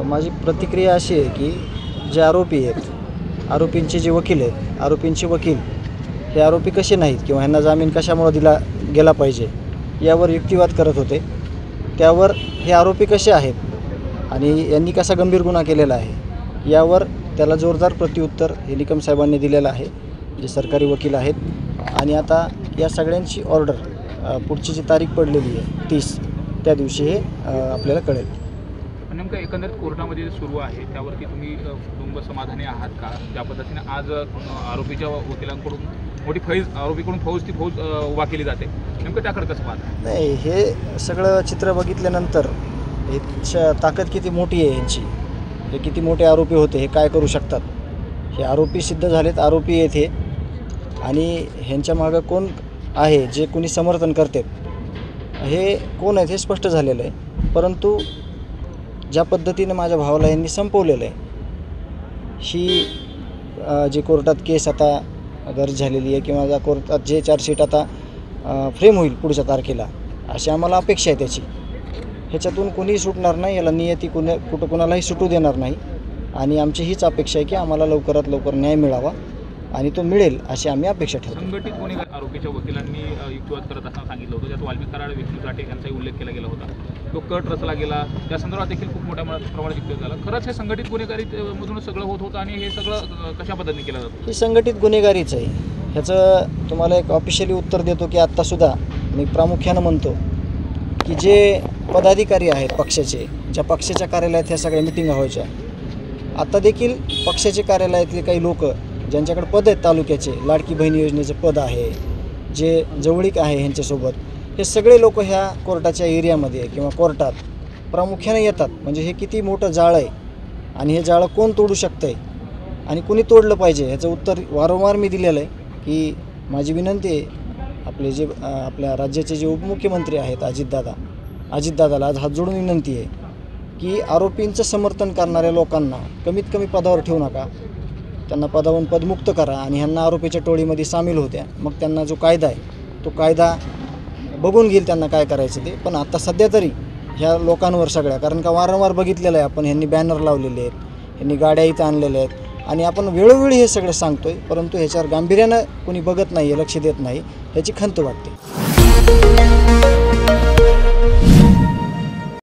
माझी प्रतिक्रिया अशी आहे की जे आरोपी आहेत, आरोपींचे जे वकील आहेत, आरोपींचे वकील हे आरोपी कसे नाहीत किंवा ह्यांना जामीन कशामुळे दिला गेला पाहिजे यावर युक्तिवाद करत होते। त्यावर हे आरोपी कसे आहेत आणि यांनी कसा गंभीर गुन्हा केलेला आहे यावर त्याला जोरदार प्रत्युत्तर हे निकम साहेबांनी दिलेलं आहे, जे सरकारी वकील आहेत। आणि आता या सगळ्यांची ऑर्डर पुढची जी तारीख पडलेली आहे 30 त्या दिवशी हे आपल्याला कळेल। नेमकं एकंदरीत कोर्टामध्ये सुरू आहे त्यावरती तुम्ही कुटुंब समाधानी आहात का? ज्या पद्धतीने आज आरोपीच्या वकिलांकडून मोठी आरोपीकडून फौज उभा केली जाते, नेमकं त्याकडे कसं पाहता? नाही, हे सगळं चित्र बघितल्यानंतर हे ताकद किती मोठी आहे यांची, हे किती मोठे आरोपी होते, हे काय करू शकतात, हे आरोपी सिद्ध झालेत, आरोपी आहेत हे। आणि ह्यांच्या मागं कोण आहे, जे कोणी समर्थन करतात हे कोण आहेत हे स्पष्ट झालेलं आहे। परंतु ज्या पद्धतीने माझ्या भावाला यांनी संपवलेलं आहे, ही जी कोर्टात केस आता दर्ज झालेली आहे किंवा ज्या कोर्टात जे चार्जशीट आता फ्रेम होईल पुढच्या तारखेला, अशी आम्हाला अपेक्षा आहे त्याची। ह्याच्यातून कोणीही सुटणार नाही, याला नियती कुणालाही सुटू देणार नाही। आणि आमची हीच अपेक्षा आहे की आम्हाला लवकरात लवकर न्याय मिळावा आणि तो मिळेल अशी आम्ही अपेक्षा ठेवतो। संघटित गुन्हेगार आरोपीच्या वकिलांनी युक्तिवाद करत असताना सांगितलं होतं, ज्यात वाल्मिक कराड व्यक्तीसाठी यांचाही उल्लेख केला गेला होता, तो कट रचला गेला, त्या संदर्भात देखील खूप मोठ्या प्रमाणात युक्तिवाद झाला। खरंच हे संघटित गुन्हेगारीमधून सगळं होत होतं आणि हे सगळं कशा पद्धतीने केलं जातं? ही संघटित गुन्हेगारीच आहे। ह्याचं तुम्हाला एक ऑफिशियली उत्तर देतो की आत्तासुद्धा मी प्रामुख्यानं म्हणतो की जे पदाधिकारी आहेत पक्षाचे, ज्या पक्षाच्या कार्यालयात ह्या सगळ्या मिटिंगा व्हायच्या, आता देखील पक्षाचे कार्यालयातले काही लोक ज्यांच्याकडे पद आहेत तालुक्याचे, लाडकी बहीण योजनेचं पद आहे, जे जवळीक आहे ह्यांच्यासोबत, हे सगळे लोक ह्या कोर्टाच्या एरियामध्ये किंवा कोर्टात प्रामुख्याने येतात। म्हणजे हे किती मोठं जाळं आहे आणि हे जाळं कोण तोडू शकतं आहे आणि कोणी तोडलं पाहिजे ह्याचं उत्तर वारंवार मी दिलेलं आहे की माझी विनंती आहे आपले जे आपल्या राज्याचे जे उपमुख्यमंत्री आहेत अजितदादाला आज हात जोडून विनंती आहे की आरोपींचं समर्थन करणाऱ्या लोकांना कमीत कमी पदावर ठेवू नका, त्यांना पदावरून पदमुक्त करा आणि ह्यांना आरोपीच्या टोळीमध्ये सामील होत्या। मग त्यांना जो कायदा आहे तो कायदा बघून घेईल त्यांना काय करायचं ते। पण आता सध्या तरी ह्या लोकांवर सगळ्या, कारण का वारंवार बघितलेलं आहे आपण, ह्यांनी बॅनर लावलेले आहेत, ह्यांनी गाड्या इथं आणलेल्या आहेत आणि आपण वेळोवेळी हे सगळं सांगतोय, परंतु ह्याच्यावर गांभीर्यानं कोणी बघत नाही आहे, लक्ष देत नाही, ह्याची खंत वाटते।